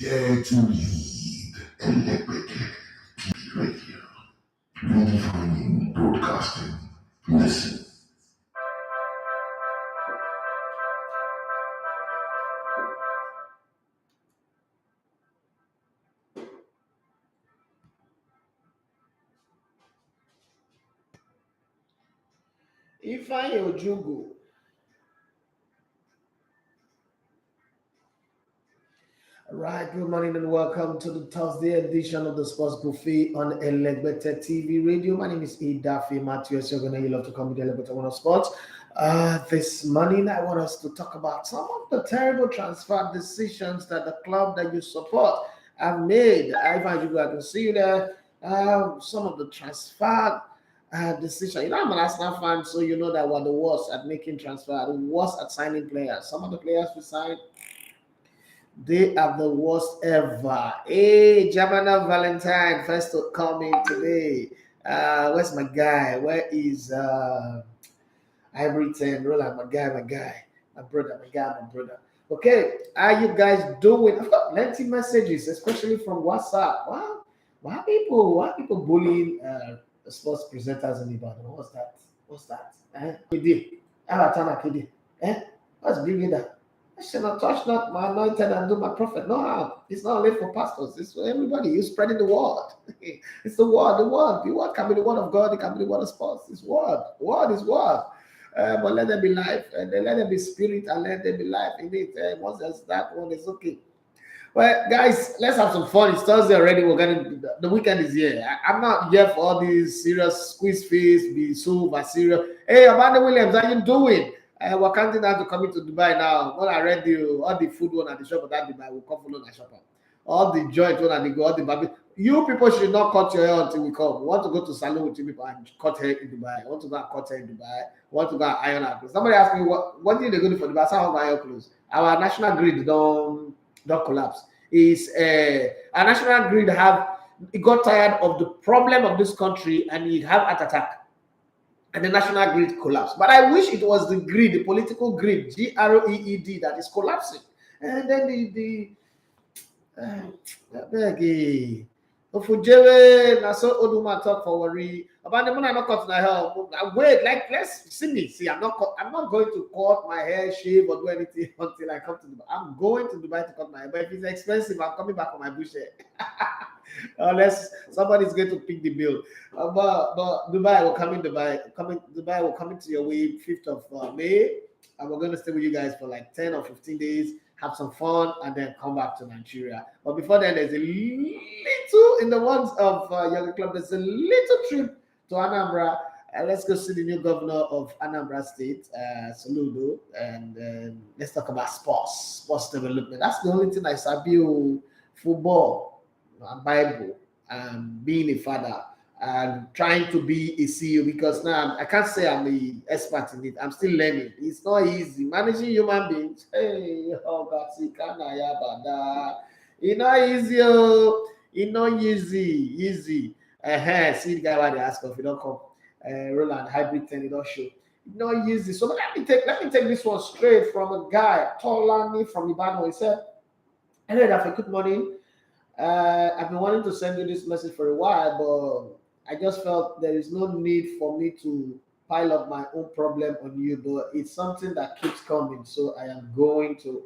Dare to lead Electric Radio. Redefining broadcasting. Listen. Ifeanyi Ojugu. Right, good morning and welcome to the Thursday edition of the Sports Buffet on Elegbete TV Radio. My name is Idafi Matthews. You're going to love to come with Elegbete One of Sports. This morning, I want us to talk about some of the terrible transfer decisions that the club that you support have made. Ifeanyi Ojugu, I can see you there. Some of the transfer decision. You know, I'm an Arsenal fan, so you know that we're the worst at making transfer, the worst at signing players. Some of the players we signed, they are the worst ever. Hey, Jamana Valentine, first to come in today. Where's my guy? Where is Ivory 10? Roland, my guy, my brother. Okay, how you guys doing? I've got plenty messages, especially from WhatsApp. Wow, why people bullying sports presenters in Ibadan? What's that? Kidi, Aratana Kidi. What's bringing that? I shall not touch not my anointed and do my prophet. No harm. It's not only for pastors, it's for everybody. You're spreading the word. It's the word. The word can be the word of God, it can be the word of sports. It's word. Word is word. But let there be life, and then let there be spirit, and let there be life in it. Once there's that one, it's okay. Well, guys, let's have some fun. It's Thursday already. The weekend is here. I'm not here for all these serious squeeze face, be super serious. Hey, Amanda Williams, how you doing? We're counting down to coming to Dubai now. When I read all the food one at the shop of that Dubai will come follow my shop. All the joint one at the go, all the baby. You people should not cut your hair until we come. We want to go to salon with you people and cut hair in Dubai. I want to go and cut hair in Dubai. I want to go and iron our clothes. Somebody asked me what did they go to for Dubai? I said, how iron clothes. Our national grid don't collapse. Is our national grid it got tired of the problem of this country and it have heart attack. And the national grid collapsed. But I wish it was the grid, the political grid, GREED, that is collapsing. And then Ofujewe, na so Oduma talk for worry. About the money I'm not cutting my hair. Wait, let's see me. See, I'm not going to cut my hair, shave, or do anything until I come to Dubai. I'm going to Dubai to cut my hair. But if it's expensive, I'm coming back on my bush hair. Unless somebody's going to pick the bill. But Dubai will come in. Dubai will come into your way 5th of May, and we're going to stay with you guys for like 10 or 15 days, have some fun, and then come back to Nigeria. But before then, there's a little in the ones of Yoga Club. There's a little trip to Anambra. Let's go see the new governor of Anambra State, Soludo, and let's talk about sports development. That's the only thing I sabi. Football, Bible, and being a father, and trying to be a CEO, because now I can't say I'm an expert in it. I'm still learning. It's not easy managing human beings. Hey, oh God, it's not easy. It's not easy. See the guy why they ask if you don't come. Roland hybrid 10, it don't show. It's not easy. So let me take this one straight from a guy, Tolani from Ibadan. He said, "Hello, Dafa, good morning. I've been wanting to send you this message for a while, but I just felt there is no need for me to pile up my own problem on you, but it's something that keeps coming. So I am going to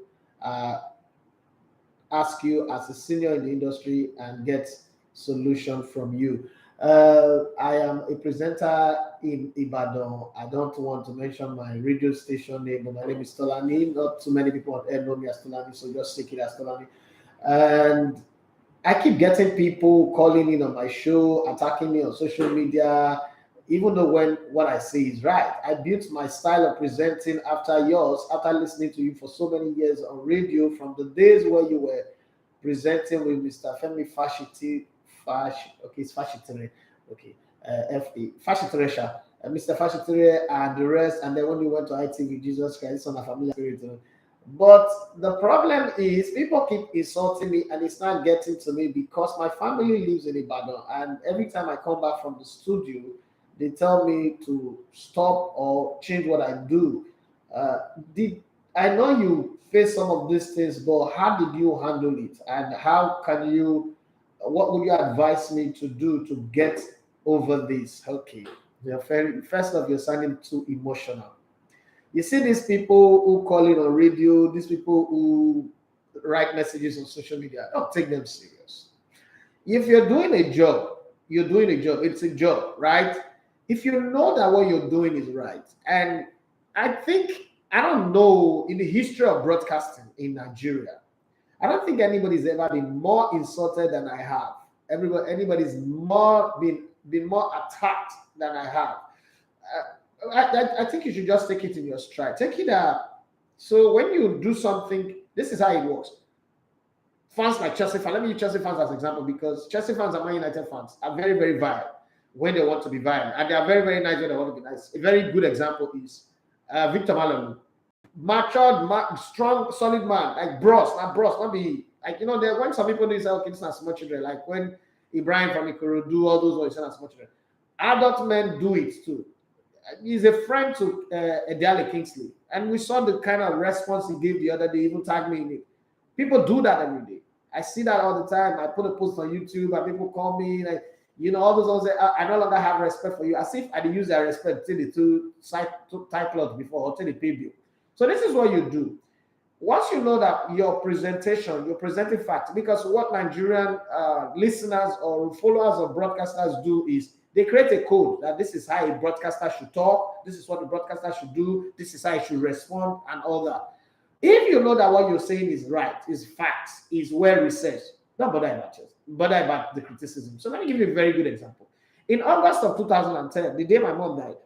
ask you as a senior in the industry and get solution from you. I am a presenter in Ibadan. I don't want to mention my radio station name, but my name is Tolani. Not too many people on air know me as Tolani, so just take it as Tolani. And I keep getting people calling in on my show, attacking me on social media, even though when what I say is right. I built my style of presenting after yours, after listening to you for so many years on radio, from the days where you were presenting with Mr. Femi Fashitere, Fashitere, Mr. Fashitere and the rest, and then when we went to ITV, Jesus Christ, it's on a familiar spirit. But the problem is people keep insulting me and it's not getting to me because my family lives in Ibadan, and every time I come back from the studio, they tell me to stop or change what I do. I know you face some of these things, but how did you handle it? And how can you, what would you advise me to do to get over this? Okay. First off, you're sounding too emotional. You see these people who call in on radio, these people who write messages on social media, don't take them serious. If you're doing a job, you're doing a job, it's a job, right? If you know that what you're doing is right, and I think, I don't know, in the history of broadcasting in Nigeria, I don't think anybody's ever been more insulted than I have. Anybody's more been more attacked than I have. I think you should just take it in your stride. Take it so when you do something, this is how it works. Fans like Chelsea fans, let me use Chelsea fans as an example, because Chelsea fans and Man United fans are very, very violent when they want to be violent, and they are very, very nice when they want to be nice. A very good example is Victor Malamu. Matured, strong, solid man, like not be like, there when some people do say, okay, it's not small children, like when Ibrahim from Ikorodu, all those ones, not small children. Adult men do it too. He's a friend to Ediale Kingsley, and we saw the kind of response he gave the other day. Even tagged me in it. People do that every day. I see that all the time. I put a post on YouTube, and people call me like, all those ones. I no longer have respect for you, as if I did use that respect till the two title before or till the pay bill. So this is what you do. Once you know that your presentation, you're presenting facts, because what Nigerian listeners or followers of broadcasters do is they create a code that this is how a broadcaster should talk, this is what the broadcaster should do, this is how he should respond, and all that. If you know that what you're saying is right, is facts, is well researched, don't bother about it. Bother about the criticism. So let me give you a very good example. In August of 2010, the day my mom died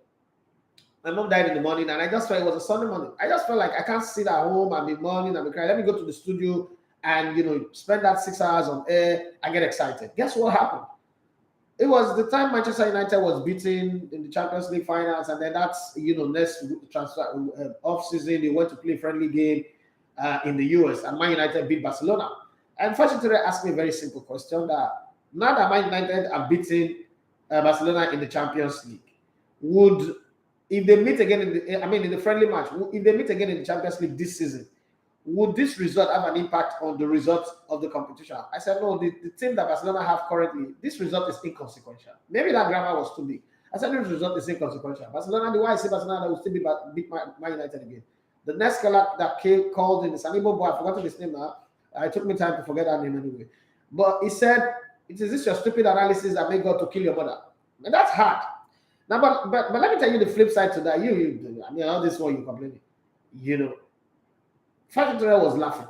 in the morning, and I just felt it was a Sunday morning. I just felt like I can't sit at home and be mourning and be crying. Let me go to the studio and spend that 6 hours on air and get excited. Guess what happened? It was the time Manchester United was beaten in the Champions League finals, and then that's next transfer off season they went to play a friendly game in the US, and Man United beat Barcelona. And fortunately, asked me a very simple question: that now that Man United have beaten Barcelona in the Champions League, would, if they meet again in the friendly match, if they meet again in the Champions League this season, would this result have an impact on the results of the competition? I said, no, the team that Barcelona have currently, this result is inconsequential. Maybe that grammar was too big. I said, this result is inconsequential. Barcelona, the why I say Barcelona will still beat Man United again. The next caller that called in, the Sanibo boy, I forgot his name now. It took me time to forget that name anyway. But he said, "It is this your stupid analysis that made God to kill your mother?" And that's hard. Now, but let me tell you the flip side to that. All this one you complaining. Fernandez was laughing.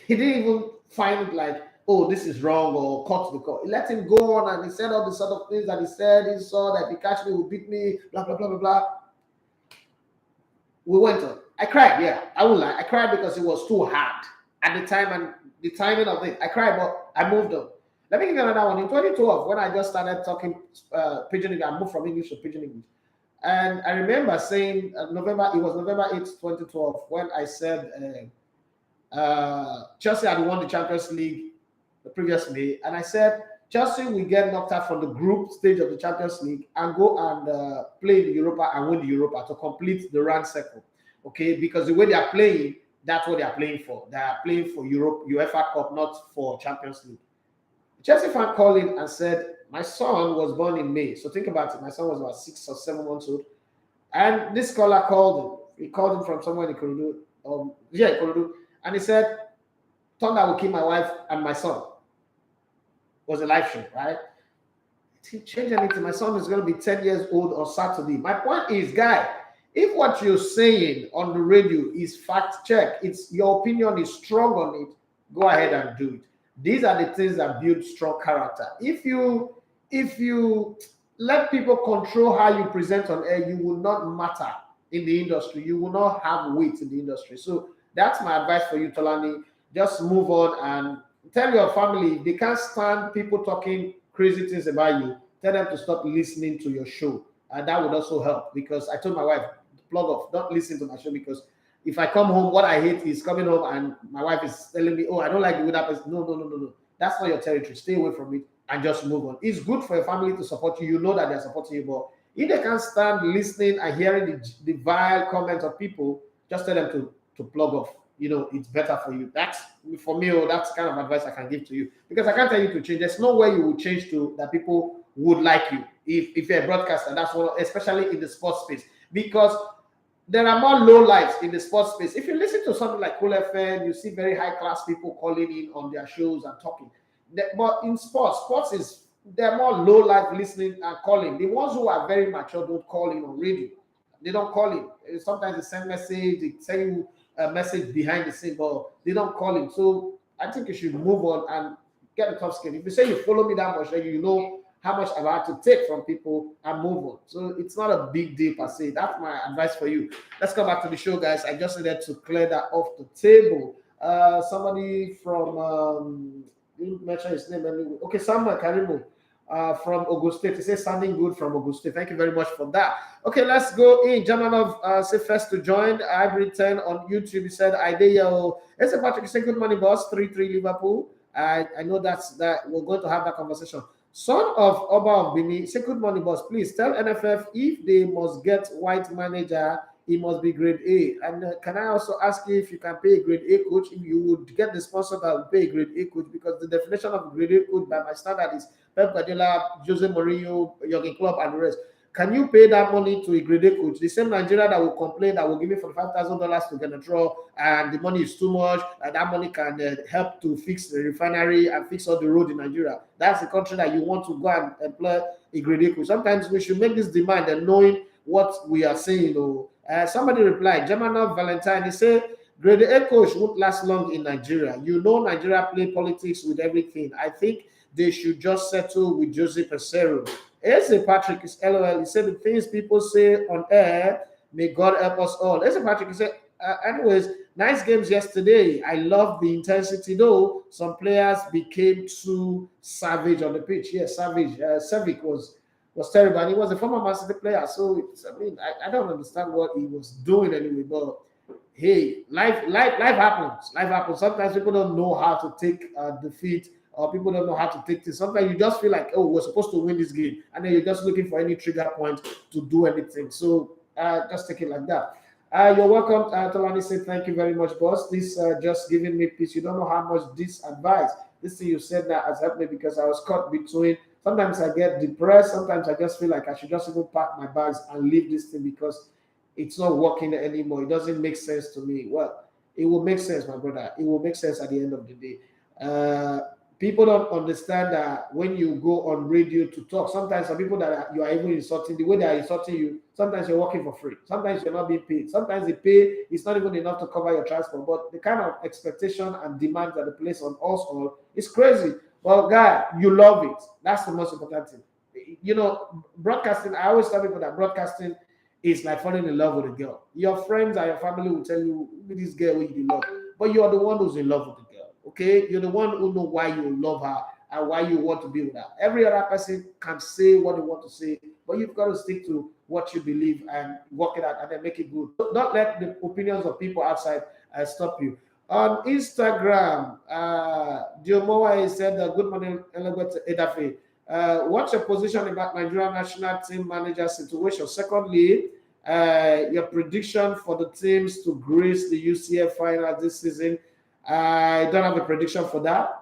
He didn't even find it like, oh, this is wrong or cut the call. He let him go on, and he said all the sort of things that he said. He saw that if he catch me, he will beat me, blah, blah, blah, blah, blah. We went on. I cried, yeah. I won't lie. I cried because it was too hard at the time, and the timing of it. I cried, but I moved on. Let me give you another one. In 2012, when I just started talking Pidgin English, I moved from English to Pidgin English. And I remember saying November 8th, 2012, when I said Chelsea had won the Champions League the previous May. And I said Chelsea will get knocked out from the group stage of the Champions League and go and play the Europa and win the Europa to complete the round circle. Okay, because the way they are playing, that's what they are playing for. They are playing for Europe, UEFA Cup, not for Champions League. Chelsea fan called in and said, my son was born in May. So think about it. My son was about 6 or 7 months old. And this caller called him. He called him from somewhere in Ikorodu. Ikorodu. And he said, Thunder will kill my wife and my son. It was a live show, right? He changed anything. My son is going to be 10 years old on Saturday. My point is, guy, if what you're saying on the radio is fact check, it's your opinion is strong on it, go ahead and do it. These are the things that build strong character. If you let people control how you present on air, you will not matter in the industry. You will not have weight in the industry. So that's my advice for you, Tolani. Just move on and tell your family they can't stand people talking crazy things about you. Tell them to stop listening to your show. And that would also help, because I told my wife, plug off, don't listen to my show, because if I come home, what I hate is coming home and my wife is telling me, oh, I don't like the way that person. No. That's not your territory. Stay away from it and just move on. It's good for your family to support you. You know that they're supporting you, but if they can't stand listening and hearing the vile comments of people, just tell them to to plug off. It's better for you. That's for me. That's kind of advice I can give to you, because I can't tell you to change. There's no way you will change to that people would like you if you're a broadcaster. That's one, especially in the sports space, because there are more low lives in the sports space. If you listen to something like Cool FM, you see very high class people calling in on their shows and talking. But in sports is they're more low life listening and calling. The ones who are very mature don't call in on radio. They don't call in. Sometimes they send message, they tell you a message behind the scene, but they don't call in. So I think you should move on and get the top skin. If you say you follow me that much, then you know how much I've had to take from people and move on. So it's not a big deal per se. That's my advice for you. Let's come back to the show, guys. I just needed to clear that off the table. Somebody from didn't mention his name anyway. Okay, Samuel Karimu from Ogun State. He says sounding good from Ogun State. Thank you very much for that. Okay, let's go in. Germanov say first to join. Hybrid 10 on YouTube. He said, Idea. It's Patrick. He said, good morning, boss. 3-3 Liverpool. I know that we're going to have that conversation. Son of Oba of Bini, say good morning, boss. Please tell NFF if they must get white manager, he must be grade A. And can I also ask you if you can pay a grade A coach, if you would get the sponsor that will pay a grade A coach, because the definition of grade A coach by my standard is Pep Guardiola, Jose Mourinho, Jurgen Klopp, and the rest. Can you pay that money to a grade A coach? The same Nigeria that will complain that will give me $45,000 to get a draw, and the money is too much, and that money can help to fix the refinery and fix all the road in Nigeria. That's the country that you want to go and employ a grade A coach. Sometimes we should make this demand and knowing what we are saying. Somebody replied, Germanov Valentine, he said, grade A coach won't last long in Nigeria. Nigeria play politics with everything. I think they should just settle with Jose Pesero. Eze Patrick is LOL. He said the things people say on air, may God help us all. Eze Patrick, he said, anyways, nice games yesterday. I love the intensity, though. Some players became too savage on the pitch. Yes, savage. Savic was terrible, and he was a former Man City player. So, I don't understand what he was doing anyway, but hey, life happens. Life happens. Sometimes people don't know how to take defeat, or people don't know how to take this. Sometimes you just feel like, oh, we're supposed to win this game, and then you're just looking for any trigger point to do anything. So just take it like that. You're welcome. Tolani said, thank you very much, boss. This just giving me peace. You don't know how much this advice, this thing you said that has helped me, because I was caught between. Sometimes I get depressed. Sometimes I just feel like I should just even pack my bags and leave this thing because it's not working anymore. It doesn't make sense to me. Well, it will make sense, my brother. It will make sense at the end of the day. People don't understand that when you go on radio to talk, sometimes some people that you are even insulting, the way they are insulting you, sometimes you're working for free. Sometimes you're not being paid. Sometimes the pay is not even enough to cover your transport. But the kind of expectation and demand that they place on us all is crazy. Well, guy, you love it. That's the most important thing. Broadcasting, I always tell people that broadcasting is like falling in love with a girl. Your friends and your family will tell you, look at this girl who you love. But you are the one who's in love with the girl. Okay? You're the one who knows why you love her and why you want to be with her. Every other person can say what they want to say, but you've got to stick to what you believe and work it out and then make it good. Don't let the opinions of people outside stop you. On Instagram, Diomowa said, good morning, Edafe. What's your position about Nigerian national team manager situation? Secondly, your prediction for the teams to grace the UCF final this season. I don't have a prediction for that.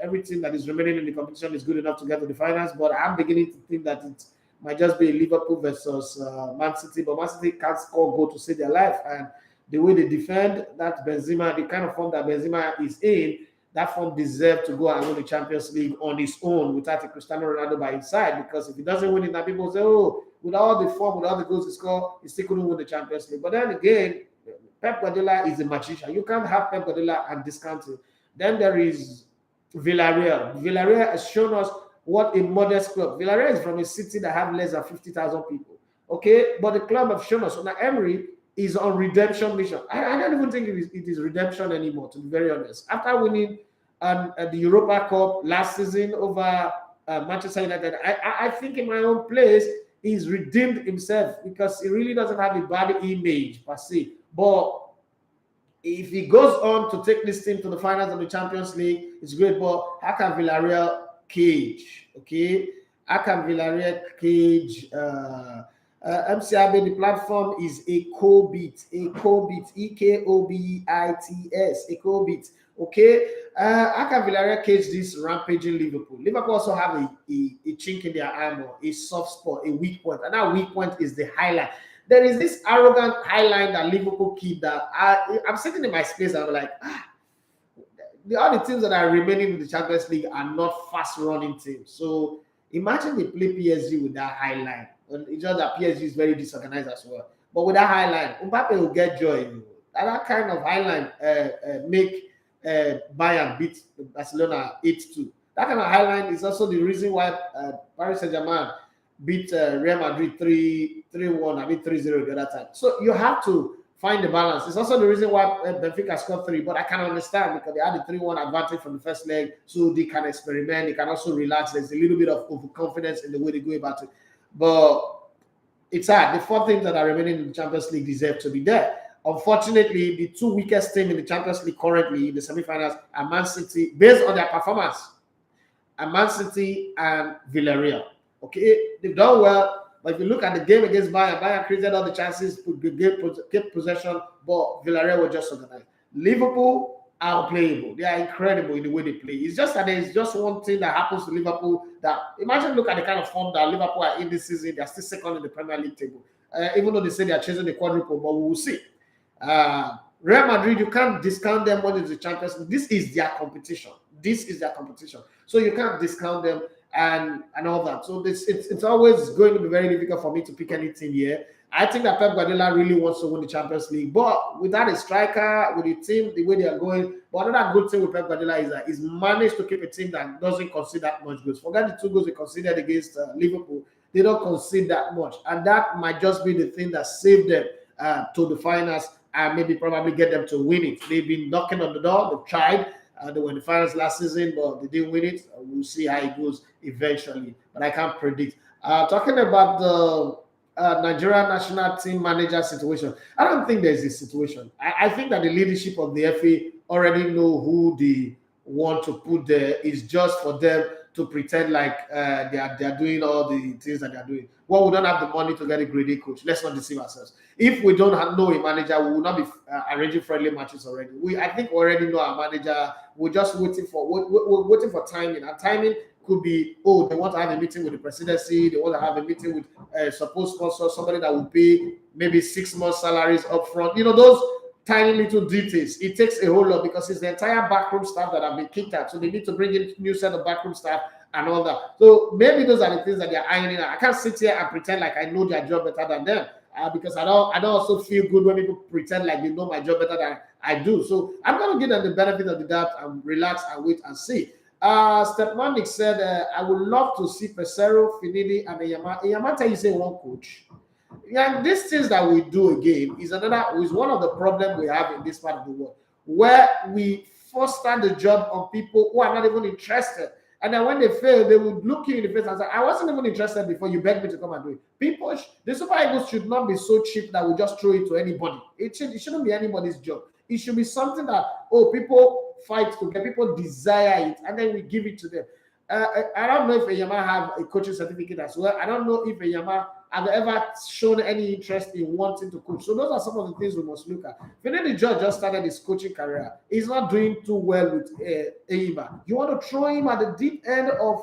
Every team that is remaining in the competition is good enough to get to the finals, but I'm beginning to think that it might just be Liverpool versus Man City, but Man City can't score goal to save their life, and the way they defend, that Benzema, the kind of form that Benzema is in, that form deserves to go and win the Champions League on his own without a Cristiano Ronaldo by his side, because if he doesn't win it, now people say, oh, with all the form, with all the goals he scored, he still couldn't win the Champions League. But then again, Pep Guardiola is a magician. You can't have Pep Guardiola and discount it. Then there is Villarreal. Villarreal has shown us what a modest club. Villarreal is from a city that have less than 50,000 people. Okay? But the club have shown us. Now, Emery is on redemption mission. I don't even think it is redemption anymore, to be very honest. After winning the Europa Cup last season over Manchester United, I think in my own place, he's redeemed himself because he really doesn't have a bad image per se. But if he goes on to take this team to the finals of the Champions League, it's great. But how can Villarreal cage? Okay? How can Villarreal cage MCIB, the platform is Ekobit, Ekobits, Ekobit. Okay, how can Villarreal catch this rampaging Liverpool? Liverpool also have a chink in their armor, a soft spot, a weak point, and that weak point is the highlight. There is this arrogant highlight that Liverpool keep that I'm sitting in my space and I'm like, all the teams that are remaining in the Champions League are not fast running teams. So imagine they play PSG with that highlight. It's just that PSG is very disorganized as well. But with that highlight, Mbappe will get joy. That kind of highlight make Bayern beat Barcelona 8-2. That kind of highlight is also the reason why Paris Saint-Germain beat Real Madrid 3-1, I mean 3-0 the other time. So you have to find the balance. It's also the reason why Benfica scored 3, but I can understand because they had the 3-1 advantage from the first leg, so they can experiment, they can also relax. There's a little bit of overconfidence in the way they go about it. But it's hard. The 4 teams that are remaining in the Champions League deserve to be there. Unfortunately, the 2 weakest teams in the Champions League currently in the semifinals are Man City, based on their performance, are Man City and Villarreal. Okay, they've done well. But if you look at the game against Bayern created all the chances, kept possession, but Villarreal were just organized. Liverpool are unplayable. They are incredible in the way they play. It's just that there's just one thing that happens to Liverpool that, imagine look at the kind of form that Liverpool are in this season. They're still second in the Premier League table. Even though they say they are chasing the quadruple, but we will see. Real Madrid, you can't discount them when it's the Champions League. This is their competition. So you can't discount them and all that. So it's always going to be very difficult for me to pick any team here. I think that Pep Guardiola really wants to win the Champions League, but without a striker, with the team, the way they are going, but another good thing with Pep Guardiola is that he's managed to keep a team that doesn't concede that much goals. Forget the 2 goals they conceded against Liverpool. They don't concede that much, and that might just be the thing that saved them to the finals and maybe probably get them to win it. They've been knocking on the door. They've tried. They were in the finals last season, but they didn't win it. We'll see how it goes eventually, but I can't predict. Talking about the Nigerian national team manager situation, I don't think there's a situation. I think that the leadership of the FA already know who they want to put there. It's just for them to pretend like they are doing all the things that they are doing. Well, we don't have the money to get a grade A coach. Let's not deceive ourselves. If we don't know a manager, we will not be arranging friendly matches already. I think we already know our manager. We're just waiting for timing. And timing could be, they want to have a meeting with the presidency. They want to have a meeting with a supposed sponsor, somebody that will pay maybe 6 months salaries up front. Those tiny little details. It takes a whole lot because it's the entire backroom staff that have been kicked out. So they need to bring in new set of backroom staff and all that. So maybe those are the things that they're ironing out. I can't sit here and pretend like I know their job better than them because I don't also feel good when people pretend like they know my job better than I do. So I'm going to give them the benefit of the doubt and relax and wait and see. Stepmanic said, I would love to see Pesero, Finidi, and Eyama. Eyama tell you say one coach. Yeah, these things that we do again is one of the problems we have in this part of the world, where we foster the job on people who are not even interested. And then when they fail, they would look you in the face and say, I wasn't even interested before you begged me to come and do it. People, the Super Eagles should not be so cheap that we just throw it to anybody. It shouldn't be anybody's job. It should be something that, people fight to get, people desire it, and then we give it to them. I don't know if Eyama have a coaching certificate as well. I don't know if Eyama have ever shown any interest in wanting to coach. So those are some of the things we must look at. Finidi George just started his coaching career. He's not doing too well with Eyama. You want to throw him at the deep end of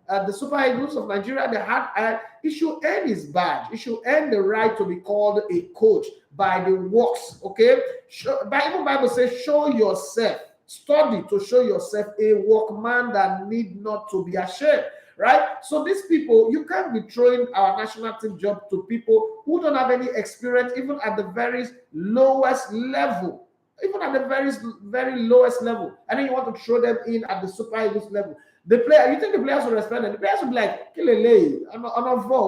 the Super Eagles of Nigeria? He should earn his badge. He should earn the right to be called a coach by the works. Okay, Bible says, show yourself. Study to show yourself a workman that need not to be ashamed, right? So these people, you can't be throwing our national team job to people who don't have any experience, even at the very lowest level, very lowest level, and then you want to throw them in at the Super Eagles level. You think the players will respect them? The players will be like, Kilele,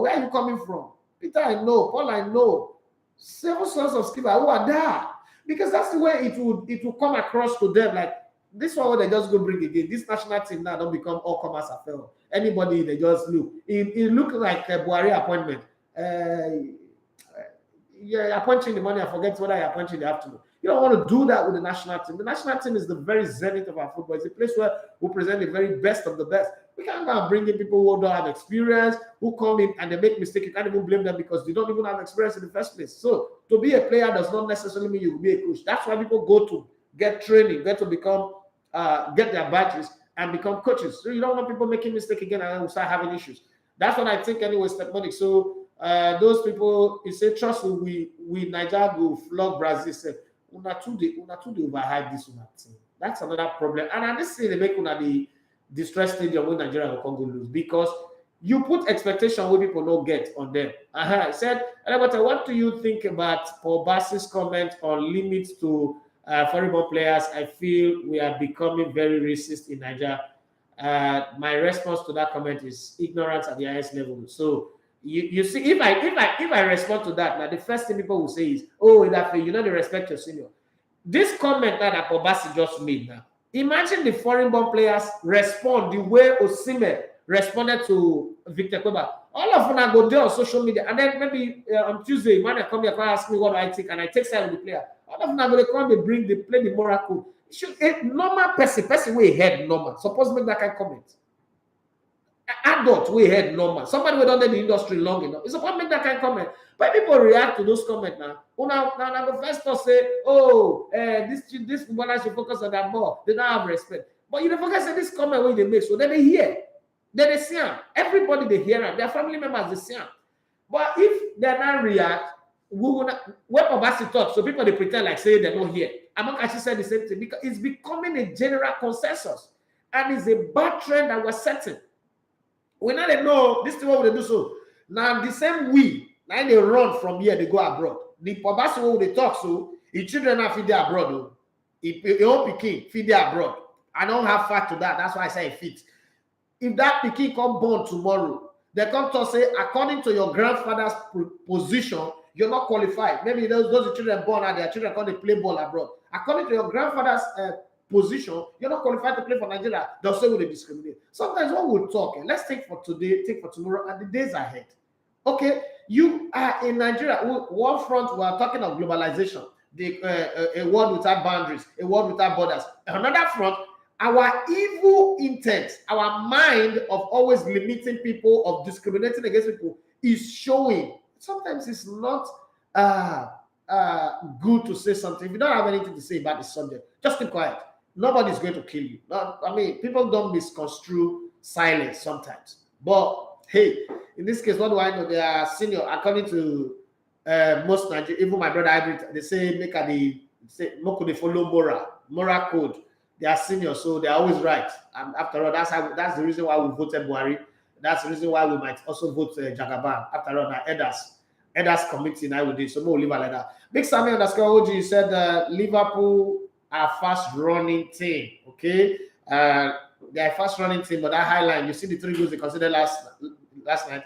where are you coming from? Peter, I know. Paul, I know. 7 sons of Sceva who are there. Because that's the way it will come across to them. Like, this one they just go bring again. This national team now don't become all commerce affair. Anybody, they just look. It looks like a Buhari appointment. You're punching the money. I forget whether you're punching the afternoon. You don't want to do that with the national team. The national team is the very zenith of our football. It's a place where we present the very best of the best. We can't go and bring in people who don't have experience, who come in and they make mistakes. You can't even blame them because they don't even have experience in the first place. So to be a player does not necessarily mean you will be a coach. That's why people go to get training, get to become, get their badges and become coaches. So you don't want people making mistakes again and then we'll start having issues. That's what I think anyway, Stepmonic. So those people, you say, trust me, we Nigeria will flog Brazil. Say, una too they overhype this one team. That's another problem. And I just say they make una the distress stadium when Nigeria will come go lose because you put expectation where people don't get on them. I said, what do you think about Paul Bass's comment on limits to foreign players? I feel we are becoming very racist in Nigeria. My response to that comment is ignorance at the highest level. So you see, if I respond to that, now the first thing people will say is, oh, that you know they respect your senior. This comment that Obasi just made now, imagine the foreign-born players respond the way Osimhen responded to Victor Koba. All of them go there on social media, and then maybe on Tuesday, when I come here, ask me what I think, and I take side with the player. All of them go come, they play the miracle. A normal person way head normal. Suppose make that kind of comment. Adult way head normal. Somebody who don't in the industry long enough. It's supposed to make that kind of comment. But people react to those comments now. Now the first to say, oh, this footballer should focus on that ball. They don't have respect. But you don't focus on this comment when they make. So then they hear. Then they see them. Everybody they hear them. Their family members they see them. But if they not react, when Obasi talk, so people they pretend like say they don't hear. Among actually said the same thing because it's becoming a general consensus. And it's a bad trend that we're setting. We now they know this is what they do so. Now the same now they run from here, they go abroad. The Obasi what they talk so, his children are feed abroad. Though. If own pikin feed abroad. I don't have fact to that. That's why I say it fits. If that pikin come born tomorrow, they come to say, according to your grandfather's position, you're not qualified. Maybe those children born and their children come to play ball abroad. According to your grandfather's position, you're not qualified to play for Nigeria. They'll say we discriminate. Sometimes when we talk, let's take for today, take for tomorrow, and the days ahead. Okay, you are in Nigeria. One front, we are talking of globalization, a world without boundaries, a world without borders. Another front, our evil intent, our mind of always limiting people, of discriminating against people, is showing. Sometimes it's not good to say something. If you don't have anything to say about the subject, just keep quiet. Nobody's going to kill you. I mean, people don't misconstrue silence sometimes. But hey, in this case, what do I know? They are senior. According to most Nigerians, even my brother Hybrid, they say make they follow moral code. They are senior, so they are always right. And after all, that's the reason why we voted Buhari. That's the reason why we might also vote Jagaban. After all, Elders committee now with this, so we'll leave it like that. Big Sammy _ OG said Liverpool are fast running team. Okay, they are fast running team, but that highline, you see the 3 goals they considered last night.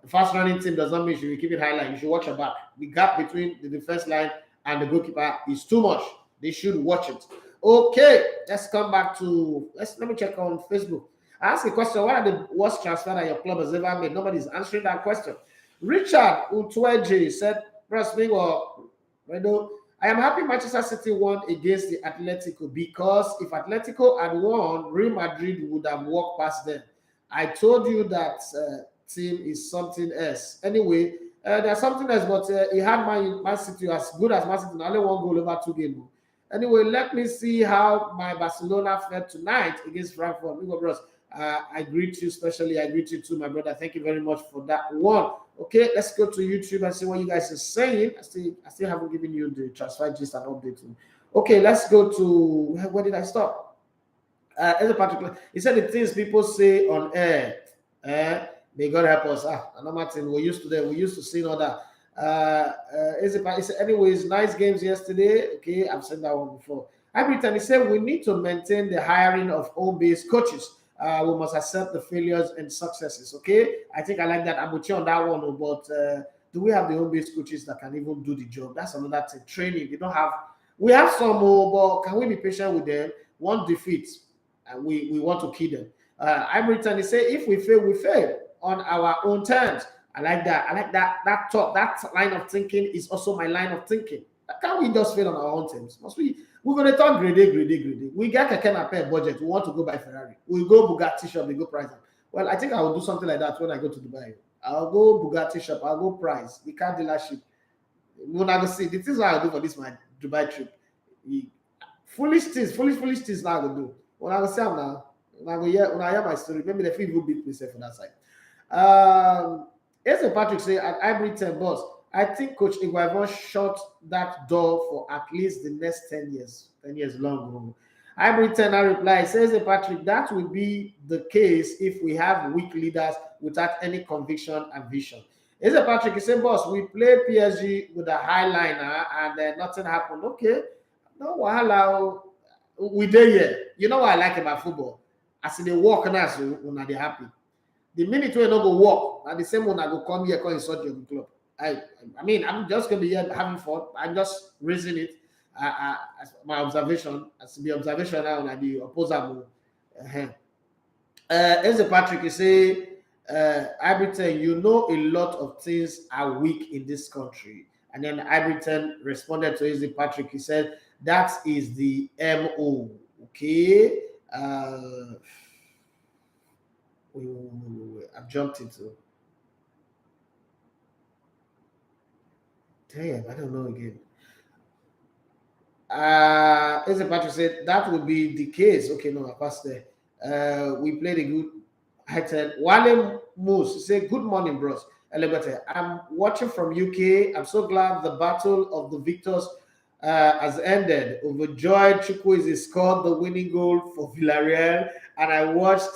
Fast running team does not mean you should keep it highline. You should watch your back. The gap between the defense line and the goalkeeper is too much. They should watch it. Okay, let's come back to let me check on Facebook. I asked a question: what are the worst transfer that your club has ever made? Nobody's answering that question. Richard Utweji said, I am happy Manchester City won against the Atletico because if Atletico had won, Real Madrid would have walked past them. I told you that team is something else. Anyway, there's something else, but he had Man City as good as Man City. Only 1 goal over 2 games. Anyway, let me see how my Barcelona fared tonight against Frankfurt. I greet you, especially I greet you too, my brother. Thank you very much for that one. Okay, let's go to YouTube and see what you guys are saying. I still haven't given you the transfer gist and update. Okay, let's go to where did I stop? As a particular, he said the things people say on air. May God help us. No matter we're used to that. We used to see all that. Anyways, nice games yesterday. Okay, I've said that one before. He said we need to maintain the hiring of home-based coaches. We must accept the failures and successes. Okay, I think I like that. I'm with you on that one. But do we have the home-based coaches that can even do the job? That's another thing. Training. They don't have. We have some, but can we be patient with them? One defeat, and we want to kill them. He said if we fail, we fail on our own terms. I like that. I like that thought. That line of thinking is also my line of thinking. Can't we just fail on our own terms? Must we? We're going to talk grade. We get a kind of budget. We want to go buy Ferrari. We go Bugatti shop, we go price them. Well, I think I will do something like that when I go to Dubai. I'll go Bugatti shop, I'll go price, the car dealership. When I go see, this is what I'll do for this my Dubai trip. Foolish things now I go do. When I go see them now, when I hear my story, maybe the feel will beat myself on that side. As Patrick say at Ivory 10 boss, I think Coach Iguaivon shut that door for at least the next 10 years. 10 years long. Ivory 10 I reply, says Patrick, that will be the case if we have weak leaders without any conviction and vision. As Patrick, he said, boss, we played PSG with a high liner and nothing happened. Okay, no wahala. We did here. You know what I like about football? As they walk now, so when they happy. The minute we don't go walk, and the same one I go come here, come insult your club. I mean, I'm just gonna be here having fun. I'm just raising it as my observation, as the observation now on the opposable. As Patrick, you say, Iberton, you know a lot of things are weak in this country. And then Iberton responded to Eze Patrick. He said, that is the MO. Okay. Wait. I've jumped into. Damn, I don't know again. Eze Patrick said that would be the case. Okay, no, I passed there. We played a good item. Wale Moose said, good morning, bros. I'm watching from UK. I'm so glad the battle of the victors has ended. Overjoyed Chukwueze scored the winning goal for Villarreal, and I watched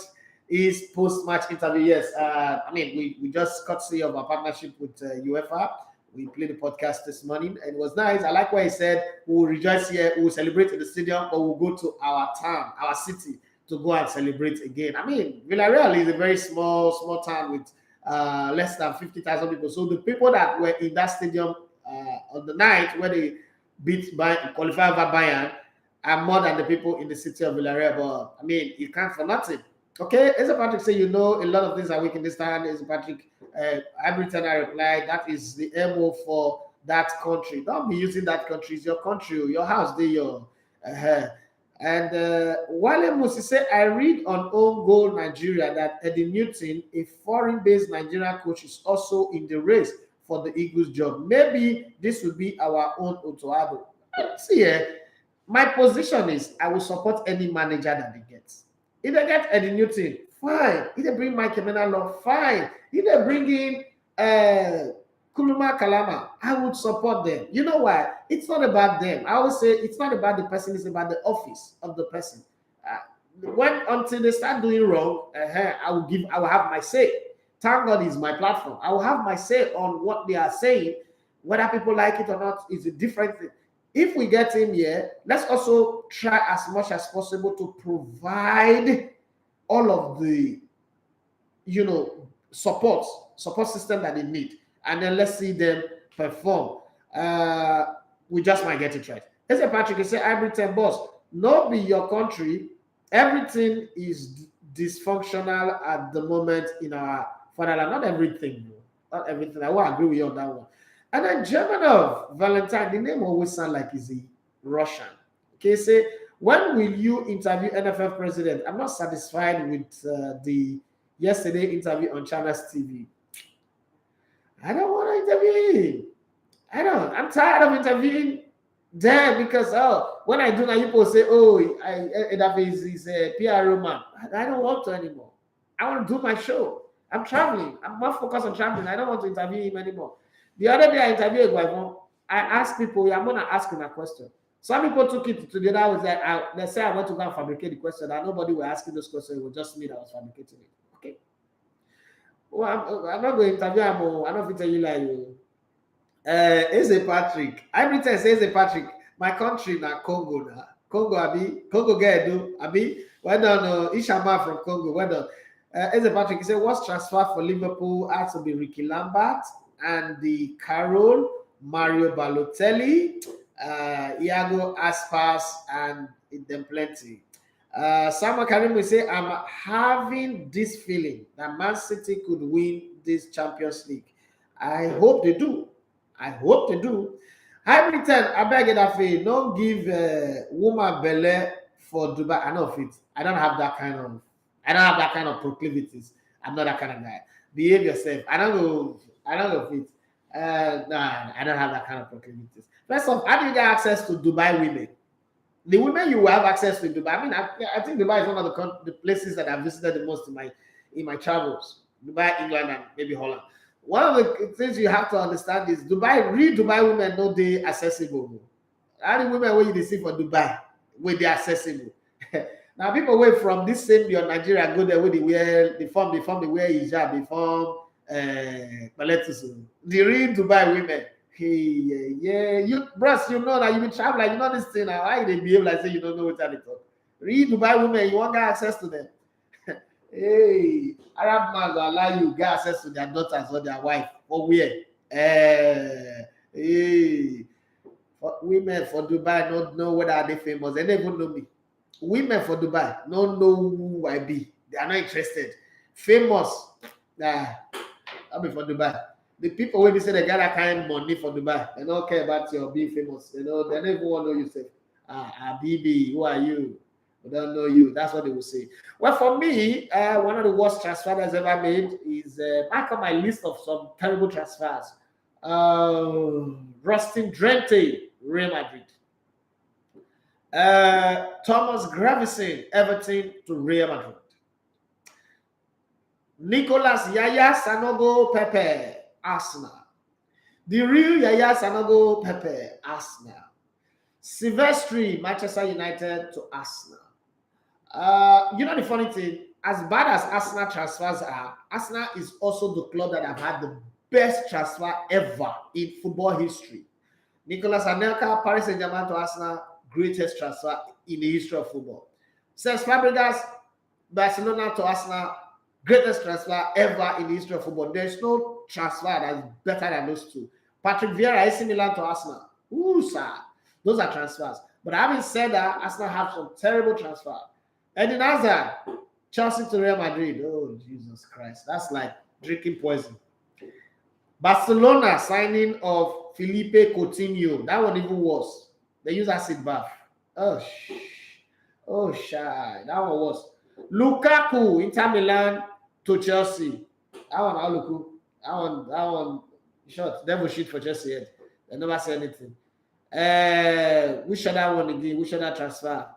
his post-match interview. Yes, I mean, we just courtesy of our partnership with UEFA. We played the podcast this morning, and it was nice. I like what he said. We'll rejoice here, we'll celebrate in the stadium, but we'll go to our town, our city, to go and celebrate again. I mean, Villarreal is a very small town with less than 50,000 people. So the people that were in that stadium on the night where they qualify over Bayern are more than the people in the city of Villarreal. But I mean, you can't for nothing. Okay, as Patrick say, you know, a lot of things are weak in this town. As Patrick, every time I reply, that is the MO for that country. Don't be using that country. It's your country, your house, they your. And Wale Musi said, I read on Own Goal Nigeria that Eddie Newton, a foreign-based Nigerian coach, is also in the race for the Eagles job. Maybe this will be our own Otoado. See, my position is I will support any manager that they get. If they get Eddie Newton, fine. If they bring Mike Emenalo, fine. If they bring in Kuluma Kalama, I would support them. You know why? It's not about them. I always say it's not about the person, it's about the office of the person. Until they start doing wrong, I will have my say. Thank God is my platform. I will have my say on what they are saying. Whether people like it or not is a different thing. If we get him here, let's also try as much as possible to provide all of the, support system that they need. And then let's see them perform. We just might get it right. As a Patrick, you say, Iberton boss, not be your country. Everything is dysfunctional at the moment in our fatherland. Not everything. Not everything. I will agree with you on that one. And then German of Valentine, the name always sounds like he's a Russian. Okay, say, when will you interview NFL president? I'm not satisfied with the yesterday interview on China's TV. I don't want to interview him. I'm tired of interviewing them because, when I do now, people say, that is a PRO man. I don't want to anymore. I want to do my show. I'm traveling. I'm more focused on traveling. I don't want to interview him anymore. The other day I interviewed Guavon. I asked people, I'm going to ask him a question. Some people took it to the other side. They say I want to go and fabricate the question, and nobody were asking those questions. It was just me that was fabricating it. Okay. Well, I'm not going to interview him. I'm not going to tell you like you. Eze Patrick. Every time says Eze Patrick, my country na Congo na. Congo get do. Well done, Ishama from Congo. Well done. Eze Patrick, he said, what's transfer for Liverpool has to be Ricky Lambert and the Carroll, Mario Balotelli, Iago Aspas, and them plenty. Samuel Karim will say, I'm having this feeling that Man City could win this Champions League. I hope they do. Hybrid 10, I beg it that way. Don't give woman Bale for Dubai. I know of it. I don't have that kind of proclivities. I'm not that kind of guy. Behave yourself. I don't know of it. Nah, I don't have that kind of proclivities. First off, how do you get access to Dubai women? The women you will have access to in Dubai. I mean, I think Dubai is one of the places that I've visited the most in my travels. Dubai, England, and maybe Holland. One of the things you have to understand is real Dubai women no they accessible. How the women where you see for Dubai, where they accessible. Now people wait from this same your Nigeria go there where they form they wear hijab, they form the real Dubai women. Hey, yeah, you bros, you know that you been traveling, you know this thing now. Why they behave like say you don't know what they talk? Real Dubai women, you want get access to them. Hey, Arab man will allow you get access to their daughters or their wife or where? Hey, women for Dubai don't know whether they famous. They don't even know me. Women for Dubai don't know who I be. They are not interested. Famous, nah, I'll be for Dubai. The people when they say they got that kind of money for Dubai, they don't care about your being famous. They don't even want to know you say, Bibi, who are you? We don't know you. That's what they will say. Well, for me, one of the worst transfers I've ever made is back on my list of some terrible transfers. Rustin Drenthe, Real Madrid. Thomas Gravison, Everton to Real Madrid. Nicolas Yaya Sanogo Pepe, Arsenal. The real Yaya Sanogo Pepe, Arsenal. Silvestri, Manchester United to Arsenal. You know the funny thing, as bad as Arsenal transfers are, Arsenal is also the club that have had the best transfer ever in football history. Nicolas Anelka, Paris Saint-Germain to Arsenal, greatest transfer in the history of football. Cesc Fabregas, Barcelona to Arsenal, greatest transfer ever in the history of football. There's no transfer that is better than those two. Patrick Vieira, AC Milan to Arsenal. Ooh, sir. Those are transfers. But having said that, Arsenal have some terrible transfers. Eden Hazard, Chelsea to Real Madrid. Oh, Jesus Christ. That's like drinking poison. Barcelona signing of Felipe Coutinho. That one even worse. They use acid bath. Oh, shy. That one was. Lukaku, Inter Milan to Chelsea. That one, short. Devil shit for Chelsea yet. They never say anything. Which other one again? Which other transfer?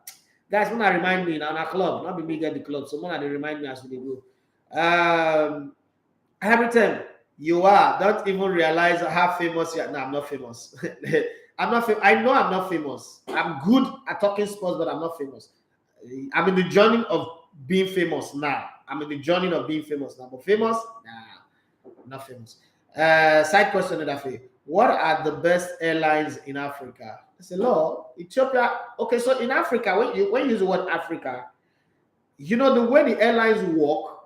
Guys, when I remind me now, our club, not be me get the club, so when they remind me as we go. Every time you are, don't even realize how famous you are. No, I'm not famous. I'm not. I know I'm not famous. I'm good at talking sports, but I'm not famous. I'm in the journey of being famous now. But famous? Nah, I'm not famous. Side question that I what are the best airlines in Africa? I said, Lord, Ethiopia. Okay, so in Africa, when you use the word Africa, you know the way the airlines work.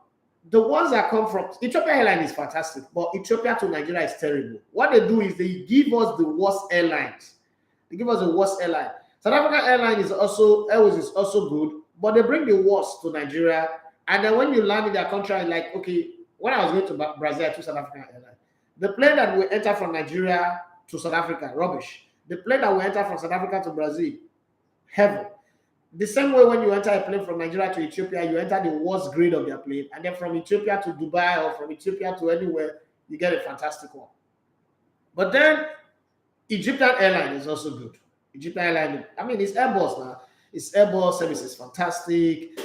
The ones that come from Ethiopia airline is fantastic, but Ethiopia to Nigeria is terrible. What they do is they give us the worst airlines. They give us the worst airline. South African airline is also good, but they bring the worst to Nigeria. And then when you land in their country, like okay, when I was going to Brazil, I took South African airline. The plane that will enter from Nigeria to South Africa, rubbish. The plane that will enter from South Africa to Brazil, heaven. The same way when you enter a plane from Nigeria to Ethiopia, you enter the worst grade of their plane. And then from Ethiopia to Dubai or from Ethiopia to anywhere, you get a fantastic one. But then Egyptian airline is also good. Egyptian airline, I mean, it's Airbus now. It's Airbus service is fantastic.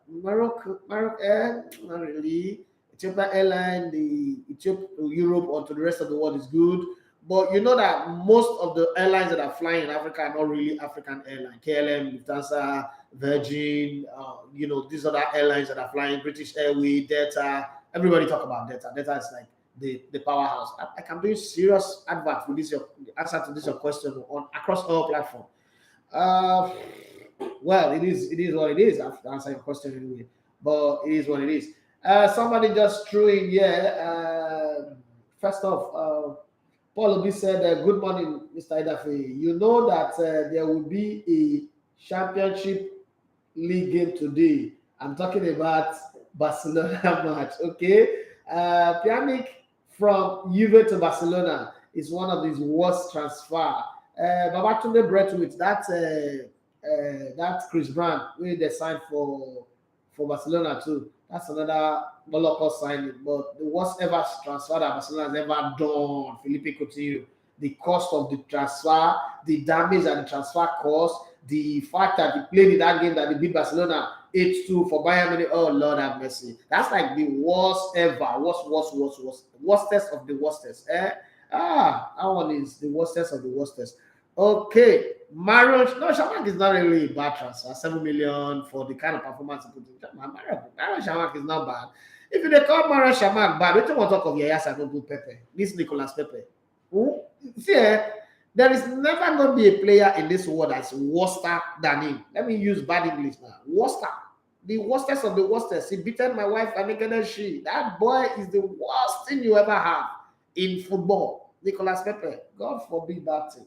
Morocco Air, not really. Ethiopian airline, the Europe or to the rest of the world is good. But you know that most of the airlines that are flying in Africa are not really African airlines. KLM, Lufthansa, Virgin, these other airlines that are flying, British Airways, Delta. Everybody talk about Delta. Delta is like the powerhouse. I'm doing serious advert with this your answer to this your question on across all platforms. Well, it is what it is. I have to answer your question anyway, but it is what it is. Somebody just threw in here. First off, Paul Obi said, good morning, Mr. Idafe. You know that there will be a championship league game today. I'm talking about Barcelona match, okay? Pjanic from Juve to Barcelona. is one of his worst transfer. Babatunde Brentford, that Chris Brand, where they signed for Barcelona too. That's another Moloko signing. But the worst ever transfer that Barcelona has ever done, Felipe Coutinho. The cost of the transfer, the damage and the transfer cost, the fact that he played in that game that they beat Barcelona 8-2 for Bayern Munich. Oh, Lord have mercy. That's like the worst ever. Worstest of the worstest. That one is the worstest of the worstest. Okay. Mario Shamak is not really a bad transfer. 7 million for the kind of performance he put in. Mario Shamak is not bad. If you call Mario Shamak bad, we don't want to talk of Yaya Sanogo Pepe. This Nicolas Pepe. See, there is never going to be a player in this world that's worster than him. Let me use bad English now. Worster. The worstest of the worstest. He beaten my wife and that boy is the worst thing you ever have in football. Nicolas Pepe. God forbid that thing.